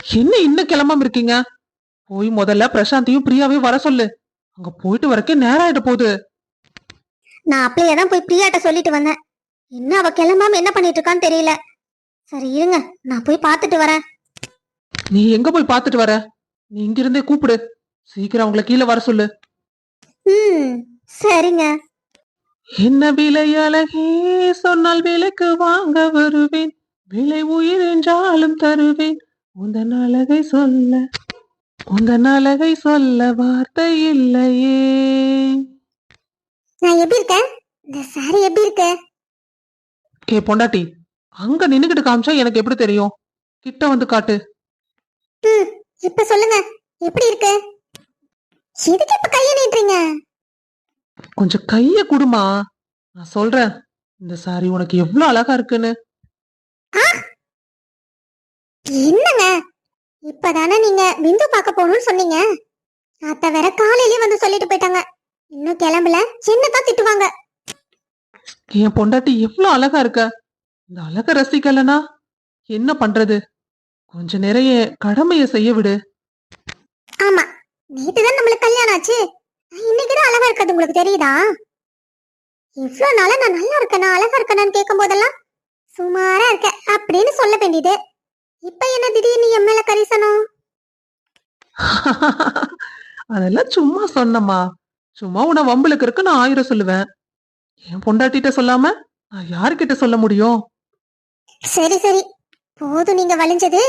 என்ன இன்னும் கிளம்பாம இருக்கீங்க? போய் முதல்ல பிரசாந்தையும் பிரியாவையும் வர சொல்லு. அங்க போயிட்டு வரக்கே நேரம் ஆயிட போகுது. நான் அப்படியே தான் போய் பிரியாட்ட சொல்லிட்டு வந்தேன். என்ன அவ கிளம்பாம என்ன பண்ணிட்டு இருக்கான்னு தெரியல. சரி இருங்க, நான் போய் பார்த்துட்டு வரேன். நீ எங்க போய் பார்த்துட்டு வர? நீ இங்கிருந்தே கூப்பிடு. சீக்கிரம் அவங்கள கீழே வர சொல்லு. சரிங்க. என்ன விலை அழகே, சொன்னால் விலைக்கு வாங்க வருவேன். விலை உயிர் என்றாலும் தருவேன். உந்தன் அழகை சொல்ல, உந்தன் அழகை சொல்ல வார்த்தை இல்லையே. நான் எப்படி இருக்கேன்? இந்த சாரி எப்படி இருக்கு? ஏ பொண்டாட்டி, அங்க நின்னுகிட்டு காமிச்சா எனக்கு எப்படி தெரியும்? கிட்ட வந்து காட்டு. இப்ப சொல்லுங்க, எப்படி இருக்கு? எதுக்கு இப்ப கைய நீட்டுறீங்க? கொஞ்சம் கைய குடுமா, நான் சொல்றேன் இந்த சாரி உனக்கு எவ்வளவு அழகா இருக்குன்னு. என்னங்க, இப்பதானே நீங்க பிந்து பார்க்க போகணும்னு சொன்னீங்க. அத்த வேற காலையிலேயே வந்து சொல்லிட்டு போயிட்டாங்க. இன்னும் கிளம்பல, என்னதான் திட்டுவாங்க. என் பொண்டாட்டி எவ்வளவு அழகா இருக்க. இந்த அழக ரசிக்கலனா என்ன பண்றது? கொஞ்ச நிறைய கடமைய செய்ய விடு. ஆமா, நேத்துதான் நம்மளுக்கு கல்யாணம் ஆச்சு. இன்னைக்குதான் அழகா இருக்கிறது உங்களுக்கு தெரியுதா? இவ்வளவு நாளா நான் நல்லா இருக்கேனா அழகா இருக்கேனான்னு கேட்கும் போதெல்லாம் சுமாரா இருக்க அப்படின்னு சொல்ல வேண்டியது. இப்ப என்ன திடீர்னு என் மேல கரிசனம்? அதெல்லாம் சும்மா சொன்னம்மா. சும்மா உன வம்புலுக்கு இருக்கு நான் 1000 சொல்லுவேன். என் பொண்டாட்டிட்ட சொல்லாம நான் யாருக்கிட்ட சொல்ல முடியும்? சரி சரி, போதும் நீங்க வலிஞ்சது.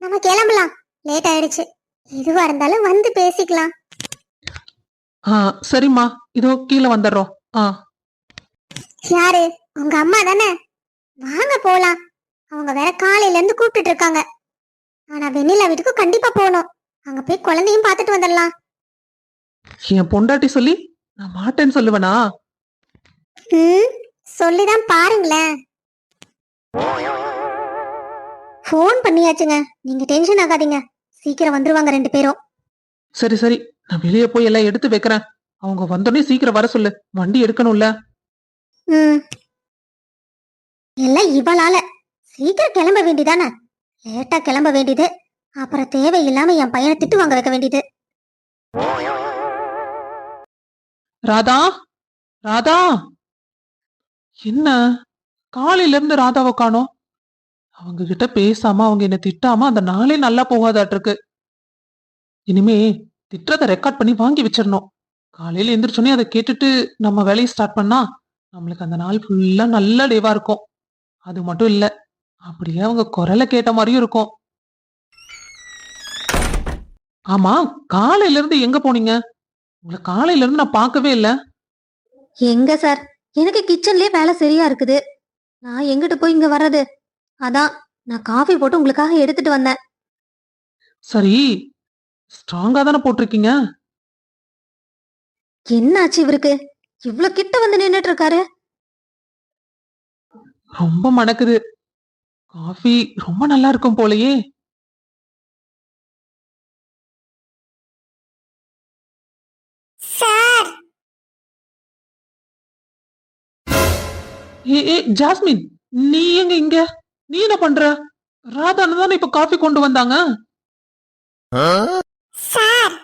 நம்ம கிளம்பலாம், லேட் ஆயிடுச்சு. எதுவா இருந்தாலும் வந்து பேசிக்கலாம். சரிம்மா, இதோ கீழே வந்துடுறோம். யாரு? உங்க அம்மா தானே? வாங்க போலாம். அவங்க வேற காலையில இருந்து கூப்பிட்டு இருக்காங்க. ஆனா வெண்ணிலா வீட்டுக்கு கண்டிப்பா போகணும். அங்க போய் குழந்தையும் பார்த்துட்டு வந்துடலாம். என் பொண்டாட்டி சொல்லி நான் மாட்டேன்னு சொல்லுவனா? சொல்லிதான் பாருங்களேன். போன் பண்ணியாச்சுங்க, நீங்க டென்ஷன் ஆகாதீங்க. சீக்கிரம் வந்துருவாங்க 2 பேரும். சரி சரி, நான் வெளியே போய் எல்லாம் எடுத்து வைக்கிறேன். அவங்க வந்தோடனே சீக்கிரம் வர சொல்லு, வண்டி எடுக்கணும்ல. எல்லாம் இவளால. சீக்கிரம் கிளம்ப வேண்டியதானே? லேட்டா கிளம்ப வேண்டியது. அப்புறம் தேவையில்லாம என் பையனை திட்டு வாங்க வைக்க வேண்டியது. ராதா, ராதா, என்ன காலையில இருந்து ராதாவை காணோம்? அவங்க கிட்ட பேசாம அவங்க என்ன திட்டாம அந்த நாளே நல்லா போகாதாட்டிருக்கு. இனிமே திட்டத்தை ரெக்கார்ட் பண்ணி வாங்கி வச்சிடணும். காலையில எந்திரிச்சோன்னே அதை கேட்டுட்டு நம்ம வேலையை ஸ்டார்ட் பண்ணா நம்மளுக்கு அந்த நாள் ஃபுல்லா நல்ல டேவா இருக்கும். அது மட்டும் இல்ல, அப்படியே அவங்க குரலை கேட்ட மாதிரியும் இருக்கும். ஆமா, காலையில இருந்து எங்க போனீங்க? உங்களை காலையில இருந்து நான் பார்க்கவே இல்ல. எங்க சார், எனக்கு கிச்சன்லயே வேலை சரியா இருக்குது. நான் எங்கிட்டு போய் இங்க வர்றது? அதான் நான் காஃபி போட்டு உங்களுக்காக எடுத்துட்டு வந்தேன். சரி, ஸ்ட்ராங்கா தானே போட்டிருக்கீங்க. என்னாச்சு இவருக்கு? இவ்வளவு கிட்ட வந்து நின்னுட்டு இருக்காரு. ரொம்ப மணக்குது. காஃபி ரொம்ப நல்லா இருக்கும் போலயே. சார், ஏ ஜாஸ்மின், நீ எங்க இங்க? நீ என்ன பண்ற? ராதான்னு தானே இப்ப காஃபி கொண்டு வந்தாங்க. சார்,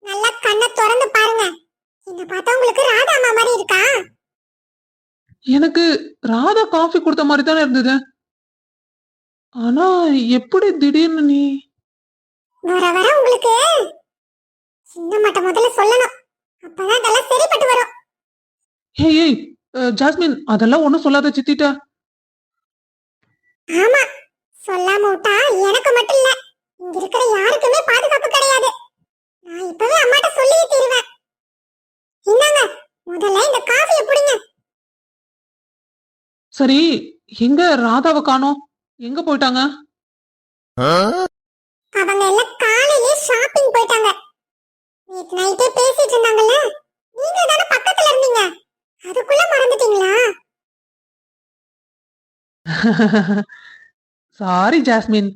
நல்லா கண்ணை திறந்து பாருங்க. என்ன பார்த்தா உங்களுக்கு ராதா அம்மா மாதிரி இருக்கா? எனக்கு ராதா காஃபி கொடுத்த மாதிரி தானே இருந்தது. ஆனா எப்படி திடீர்னு நீ? வர வர உங்களுக்கு சின்ன மட்ட முதல்ல சொல்லணும். அப்பதான் இதெல்லாம் சரிப்பட்டு வரும். ஏய் ஜாஸ்மின், அதெல்லாம் ஒண்ணும் சொல்லாத சித்திட்ட. ஆமா, சொல்லாம விட்டா எனக்கு மட்டும் இல்ல, இங்க இருக்கிற யாருக்குமே பாதுகாப்பு கிடையாது. நான் இப்பவே அம்மாட்ட சொல்லியே தீருவேன். என்னங்க, முதல்ல இந்த காஃபியை புடிங்க. சரி, எங்க ராதாவை காணோம்? எங்க போயிட்டாங்க? அவங்க எல்லாம் காலையிலே ஷாப்பிங் போயிட்டாங்க. நேத்து நைட்டே பேசிட்டு இருந்தாங்கல்ல, நீங்க தானே பக்கத்துல இருந்தீங்க. அதுக்குள்ள மறந்துட்டீங்களா? சாரி ஜாஸ்மின்,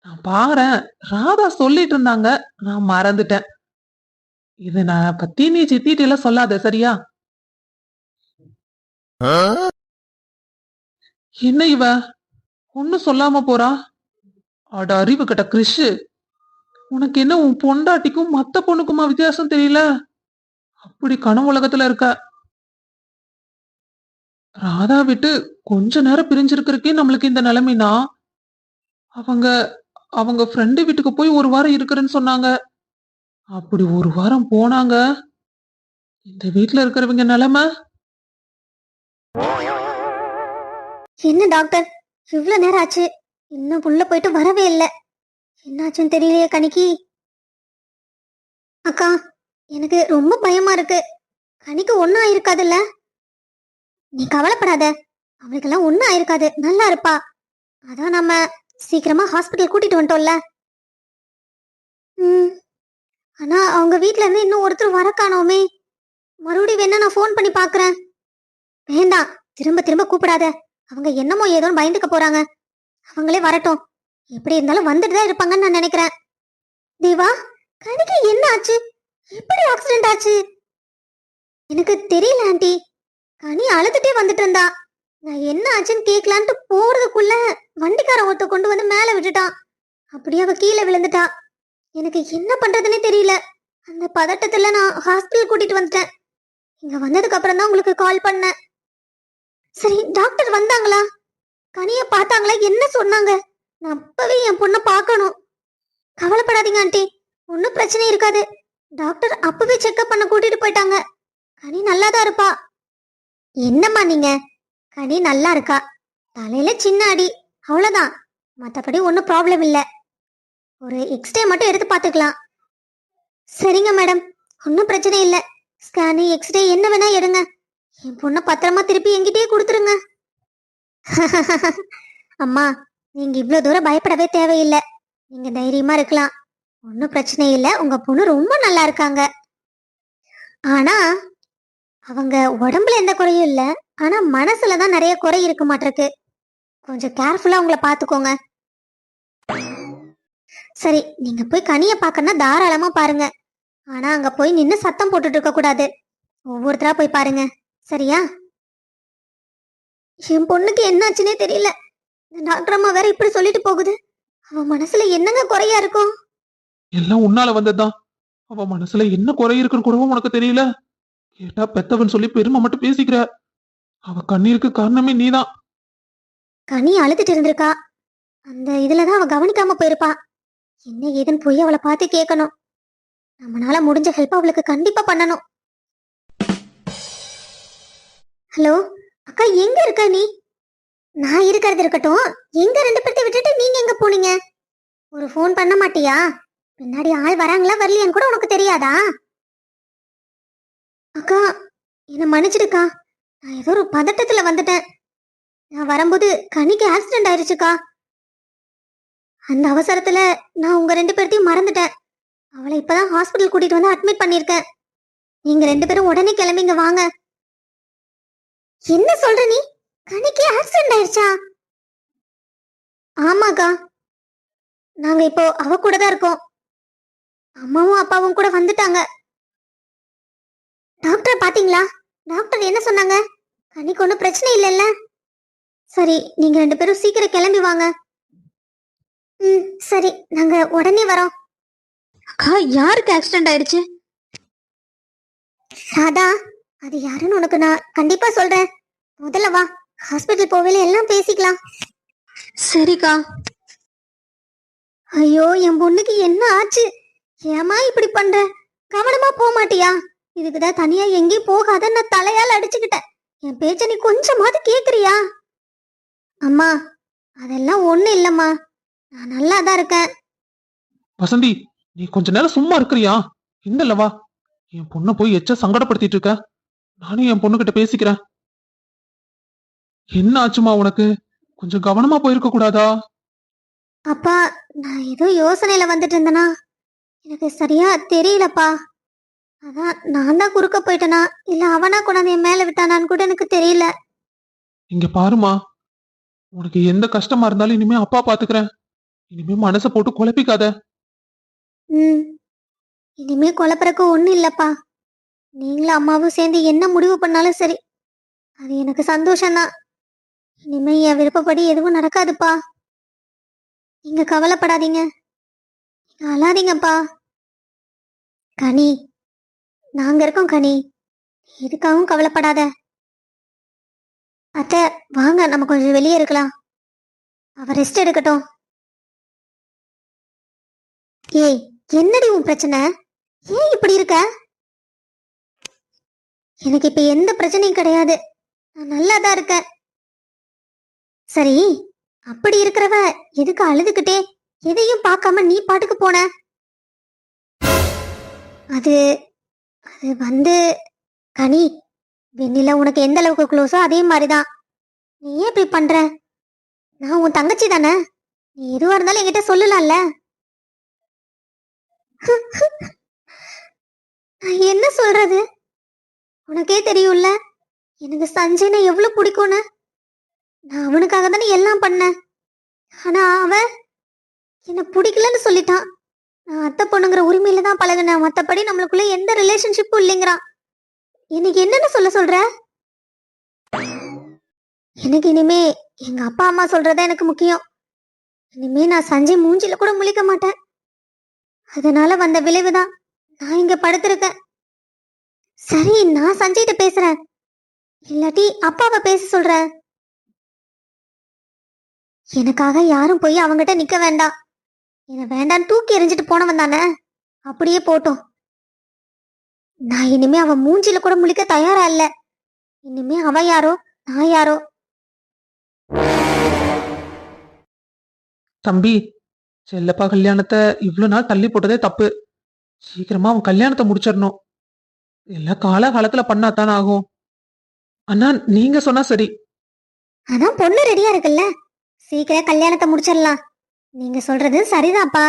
நான் பாக்குறேன் ராதா சொல்லிட்டு இருந்தாங்க, நான் மறந்துட்டேன். இத நான் பத்தி நீ சித்திட்டு எல்லாம் சொல்லாத, சரியா? என்ன இவ ஒன்னும் சொல்லாம போறா? அட அறிவு கட்ட கிறிஷு, உனக்கு என்ன உன் பொண்டாட்டிக்கும் மத்த பொண்ணுக்குமா வித்தியாசம் தெரியல? அப்படி கனவு உலகத்துல இருக்க. ராதா விட்டு கொஞ்ச நேரம் பிரிஞ்சிருக்கிறதுக்கே நம்மளுக்கு இந்த நிலைமைனா, அவங்க அவங்க ஃப்ரெண்டு வீட்டுக்கு போய் ஒரு வாரம் இருக்கிறேன்னு சொன்னாங்க. அப்படி ஒரு வாரம் போனாங்க. இந்த வீட்ல இருக்கிறவங்க நிலைமை. என்ன டாக்டர், இவ்வளவு நேரம் ஆச்சு, இன்னும் உள்ள போயிட்டு வரவே இல்லை. என்னாச்சுன்னு தெரியலையே கனிக்கு. அக்கா, எனக்கு ரொம்ப பயமா இருக்கு. கனிக்கு ஒன்னும் ஆயிருக்காதுல்ல? நீ கவலைப்படாத, அவளுக்கெல்லாம் ஒன்னும் ஆயிருக்காது, நல்லா இருப்பா. அதான் நம்ம சீக்கிரமா ஹாஸ்பிட்டல் கூட்டிட்டு வந்துட்டோம்ல. ம். ஆனா அவங்க வீட்ல இருந்து இன்னும் ஒருத்தர் வர காணோமே. மறுபடியும் வேணா நான் ஃபோன் பண்ணி பாக்குறேன். வேண்டாம், திரும்ப திரும்ப கூப்பிடாத. அவங்க என்னமோ ஏதோன்னு பயந்துக்க போறாங்க. அவங்களே வரட்டும். எப்படி இருந்தாலும் வந்துட்டு தான் இருப்பாங்கன்னு நான் நினைக்கிறேன். தேவா, கனிக்கு என்ன ஆச்சு? எப்படி ஆக்சிடென்ட் ஆச்சு? எனக்கு தெரியல ஆண்டி. கனி அழுதுட்டே வந்துட்டு இருந்தா. நான் என்ன ஆச்சுன்னு கேட்கலான்ட்டு போறதுக்குள்ள வண்டிக்காரன் ஒருத்த கொண்டு வந்து மேல விட்டுட்டான். அப்படியே அவ கீழே விழுந்துட்டா. எனக்கு என்ன பண்றதுன்னே தெரியல. அந்த பதட்டத்துல நான் ஹாஸ்பிட்டல் கூட்டிட்டு வந்துட்டேன். இங்க வந்ததுக்கு அப்புறம் தான் உங்களுக்கு கால் பண்ணேன். சரி, டாக்டர் வந்தாங்களா? கனிய பார்த்தாங்களா? என்ன சொன்னாங்க? நான் அப்பவே என் பொண்ணை பார்க்கணும். கவலைப்படாதீங்க ஆண்டி, ஒன்னும் பிரச்சனை இருக்காது. டாக்டர் அப்பவே செக்அப் பண்ண கூட்டிட்டு போயிட்டாங்க. கனி நல்லாதான் இருப்பா. என்னம்மா நீங்க? கனி நல்லா இருக்கா. தலையில சின்ன அடி, அவ்வளவுதான். மத்தபடி ஒன்னும் ப்ராப்ளம் இல்ல. ஒரு எக்ஸ்ரே மட்டும் எடுத்து பார்த்துக்கலாம். சரிங்க மேடம், ஒன்னும் பிரச்சனை இல்ல. ஸ்கேனு, எக்ஸ்ரே என்ன வேணா எடுங்க. என் பொண்ணை பத்திரமா திருப்பி என்கிட்டயே கொடுத்துருங்க. அம்மா, நீங்க இவ்வளவு தூரம் பயப்படவே தேவையில்லை. நீங்க தைரியமா இருக்கலாம். ஒன்னும் பிரச்சனை இல்ல. உங்க பொண்ணு ரொம்ப நல்லா இருக்காங்க. ஆனா அவங்க உடம்புல எந்த குறையும் இல்ல. ஆனா மனசுலதான் நிறைய குறை இருக்கு மாட்டிருக்கு. கொஞ்சம் கேர்ஃபுல்லா உங்களை பாத்துக்கோங்க. சரி, நீங்க போய் கனிய பாக்கணும்னா தாராளமா பாருங்க. ஆனா அங்க போய் நின்னு சத்தம் போட்டுட்டு இருக்க கூடாது. ஒவ்வொருத்தரா போய் பாருங்க, சரியா? என் பொண்ணுக்கு என்னாச்சுன்னே தெரியல. இந்த டாக்டர் அம்மா வேற இப்படி சொல்லிட்டு போகுது. அவ மனசுல என்னங்க குறையா இருக்கும்? எல்லாம் உன்னால வந்ததுதான். அவ மனசுல என்ன குறை இருக்குன்னு கூடவும் உனக்கு தெரியல. கேட்டா பெத்தவன் சொல்லி பெருமை மட்டும் பேசிக்கிற. அவ கண்ணீருக்கு காரணமே நீதான். கனி அழுதுட்டு இருந்திருக்கா. அந்த இதுலதான் அவ கவனிக்காம போயிருப்பா. என்ன ஏதுன்னு போய் அவளை பார்த்து கேட்கணும். நம்மளால முடிஞ்ச ஹெல்ப் அவளுக்கு கண்டிப்பா பண்ணணும். ஹலோ அக்கா, எங்க இருக்க நீ? நான் இருக்கிறது இருக்கட்டும், எங்க ரெண்டு பேர்த்த விட்டுட்டு நீங்க எங்க போனீங்க? ஒரு ஃபோன் பண்ண மாட்டியா? பின்னாடி ஆள் வராங்களா வரலையான்னு கூட உனக்கு தெரியாதா? அக்கா, என்ன மன்னிச்சிடுக்கா. நான் ஏதோ ஒரு பதட்டத்துல வந்துட்டேன். நான் வரும்போது கனிக்கு ஆக்சிடென்ட் ஆயிருச்சுக்கா. அந்த அவசரத்துல நான் உங்க ரெண்டு பேர்த்தையும் மறந்துட்டேன். அவளை இப்பதான் ஹாஸ்பிட்டல் கூட்டிட்டு வந்து அட்மிட் பண்ணிருக்கேன். நீங்க ரெண்டு பேரும் உடனே கிளம்பிங்க, வாங்க. என்ன சொல்ற நீ? கனிக்கு ஆக்சிடென்ட் ஆயிருச்சா? ஆமாக்கா, நாங்க இப்போ அவ கூட தான் இருக்கோம். அம்மாவும் அப்பாவும் கூட வந்துட்டாங்க. டாக்டர் பாத்தீங்களா? டாக்டர் என்ன சொன்னாங்க? கனிக்கு ஒன்றும் பிரச்சனை இல்லைல்ல? சரி, நீங்க ரெண்டு பேரும் சீக்கிரம் கிளம்பி வாங்க. ம், சரி, நாங்க உடனே வரோம். அக்கா, யாருக்கு ஆக்சிடென்ட் ஆயிடுச்சு? ராதா, அது யாருன்னு உனக்கு நான் கண்டிப்பா சொல்றேன். முதல்ல வா, ஹாஸ்பிட்டல் போவேல எல்லாம் பேசிக்கலாம். சரிக்கா. ஐயோ, என் பொண்ணுக்கு என்ன ஆச்சு? ஏமா இப்படி பண்ற? கவனமா போக மாட்டியா? இதுக்குதான் தனியா எங்கேயும் போகாத நான் தலையால அடிச்சுக்கிட்டேன். என் பேச்ச நீ கொஞ்சமாவது கேக்குறியா? அம்மா, அதெல்லாம் ஒண்ணு இல்லம்மா. நான் நல்லா தான் இருக்கேன். வசந்தி, நீ கொஞ்ச நேரம் சும்மா இருக்கிறியா? இல்லவா, என் பொண்ணை போய் எச்ச சங்கடப்படுத்திட்டு இருக்க. நானும் என் பொண்ணு கிட்ட பேசிக்கிறேன். என்ன ஆச்சுமா உனக்கு? கொஞ்சம் கவனமா போயிருக்க கூடாதா? அப்பா, நான் ஏதோ யோசனையில வந்துட்டு இருந்தேனா, எனக்கு சரியா தெரியலப்பா. அதான் நான் தான் குறுக்க போயிட்டேனா இல்ல அவனா கொண்டாந்து என் மேல விட்டானான்னு கூட எனக்கு தெரியல. இங்க பாருமா, உனக்கு எந்த கஷ்டமா இருந்தாலும் இனிமே அப்பா பாத்துக்கிறேன். இனிமே மனசை போட்டு குழப்பிக்காத. ம், இனிமே குழப்பறக்கு ஒண்ணும் இல்லப்பா. நீங்களும் அம்மாவும் சேர்ந்து என்ன முடிவு பண்ணாலும் சரி, அது எனக்கு சந்தோஷம்தான். இனிமே என் விருப்பப்படி எதுவும் நடக்காதுப்பா. நீங்க கவலைப்படாதீங்க. அழாதீங்கப்பா. கனி, நாங்க இருக்கோம் கனி, எதுக்காகவும் கவலைப்படாத. அத்தை, வாங்க நம்ம கொஞ்சம் வெளியே இருக்கலாம். அவ ரெஸ்ட் எடுக்கட்டும். ஏய், என்னடி உன் பிரச்சனை? ஏன் இப்படி இருக்க? எனக்கு இப்ப எந்த பிரச்சனையும் கிடையாது, நான் நல்லா தான் இருக்கேன். சரி, அப்படி இருக்கிறவ எதுக்கு அழுதுகிட்டே எதையும் பார்க்காம நீ பாட்டுக்கு போன? அது அது வந்து கனி, வெண்ணிலா உனக்கு எந்த அளவுக்கு க்ளோஸோ அதே மாதிரிதான். நீ ஏன் இப்படி பண்ற? நான் உன் தங்கச்சி தானே, நீ எதுவா இருந்தாலும் என்கிட்ட சொல்லலாம்ல. நான் என்ன சொல்றது? உனக்கே தெரியும்ல எனக்கு சஞ்சய்னா எவ்வளவு பிடிக்கும்னு. நான் அவனுக்காக தானே எல்லாம் பண்ணேன். ஆனா அவன் என்ன பிடிக்கலன்னு சொல்லிட்டான். நான் அத்தை பொண்ணுங்கிற உரிமையில தான் பழகினேன், மத்தபடி நம்மளுக்குள்ள எந்த ரிலேஷன்ஷிப்பும் இல்லைங்கிறான். எனக்கு என்னன்னு சொல்ற? எனக்கு இனிமே எங்க அப்பா அம்மா சொல்றதா எனக்கு முக்கியம். இனிமே நான் சஞ்சய் மூஞ்சில கூட முழிக்க மாட்டேன். அதனால வந்த விளைவுதான் நான் இங்க படுத்திருக்கேன். சரி, நான் சஞ்சய்கிட்ட பேசுறேன், இல்லாட்டி அப்பாவை பேச சொல்றேன். எனக்காக யாரும் போய் அவங்கிட்ட நிக்க வேண்டாம். என்ன வேண்டான்னு தூக்கி எறிஞ்சிட்டு போனவன் தானே, அப்படியே போட்டோம். நான் இனிமே அவன் மூஞ்சில கூட முழிக்க தயாரா இல்ல. இனிமே அவன் யாரோ நான் யாரோ. தம்பி, செல்லப்பா கல்யாணத்தை இவ்வளவு நாள் தள்ளி போட்டதே தப்பு. சீக்கிரமா அவன் கல்யாணத்தை முடிச்சிடணும். எல்லாம் காலகாலத்துல பண்ணாத்தானே ஆகும். அண்ணா, நீங்க சொன்னா சரி. அதான் பொண்ணு ரெடியா இருக்குல்ல, சீக்கிரம் கல்யாணத்தை முடிச்சிடலாம். நீங்க சொல்றது சரிதான்ப்பா.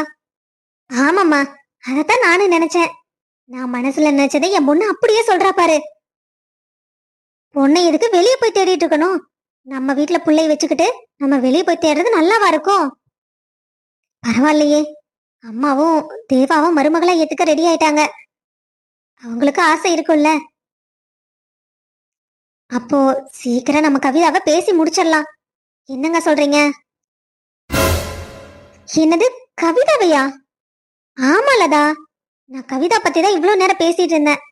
ஆமாம்மா, அதத்தான் நானும் நினைச்சேன். நான் மனசுல நினைச்சதை என் பொண்ணு அப்படியே சொல்றா பாரு. பொண்ணை எதுக்கு வெளியே போய் தேடிட்டு இருக்கணும்? நம்ம வீட்டுல பிள்ளை வச்சுக்கிட்டு நம்ம வெளியே போய் தேடுறது நல்லாவா இருக்கும்? பரவாயில்லையே, அம்மாவும் தேவாவும் மருமகளா ஏத்துக்க ரெடி ஆயிட்டாங்க. அவங்களுக்கு ஆசை இருக்கும்ல. அப்போ சீக்கிரம் நம்ம கவிதாவை பேசி முடிச்சிடலாம். என்னங்க சொல்றீங்க? என்னது, கவிதாவையா? ஆமாலதா, நான் கவிதா பத்தி தான் இவ்வளவு நேரம் பேசிட்டு இருந்தேன்.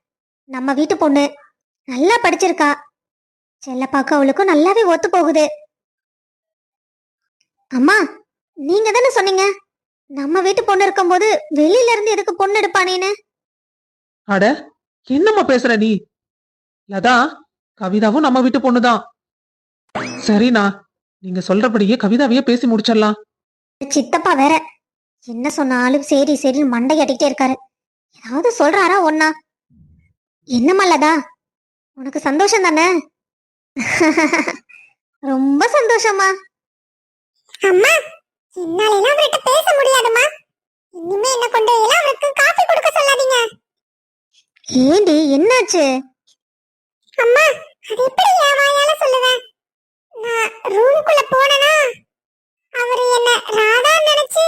நம்ம வீட்டு பொண்ணு, நல்லா படிச்சிருக்கா. செல்லப்பாக்கு அவளுக்கும் நல்லாவே ஒத்து போகுது. அம்மா, நீங்க தானே சொன்னீங்க நம்ம வீட்டு பொண்ணு இருக்கும்போது வெளியில இருந்து எதுக்கு பொண்ணு எடுப்பானேன்னு? அட, என்னம்மா பேசுற நீ? லதா, கவிதாவும் நம்ம வீட்டு பொண்ணுதான். சரிண்ணா, நீங்க சொல்றபடியே கவிதாவையே பேசி முடிச்சிடலாம். சித்தப்பா வேற என்ன சொன்னாலும் சரி சரி மண்டை கட்டிக்கிட்டே இருக்காரு. ஏதாவது சொல்றாரா ஒன்னா? என்னம்மா லதா, உனக்கு சந்தோஷம் தானே? ரொம்ப சந்தோஷமா. அம்மா, என்னால எல்லாம் அவர்கிட்ட பேச முடியாதுமா. இனிமே என்ன கொண்டு எல்லாம் அவருக்கு காபி கொடுக்க சொல்லாதீங்க. ஏண்டி, என்னாச்சு? அம்மா, அது எப்படி என் வாயால சொல்லுவேன்? நான் ரூமுக்குள்ள போனேனா அவர் என்ன ராதா நினைச்சு.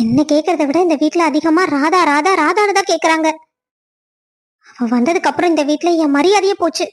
என்ன கேக்குறத விட இந்த வீட்ல அதிகமா ராதா ராதா ராதான்னு தான் கேக்குறாங்க. அவ வந்ததுக்கு அப்புறம் இந்த வீட்ல என் மரியாதையே போச்சு.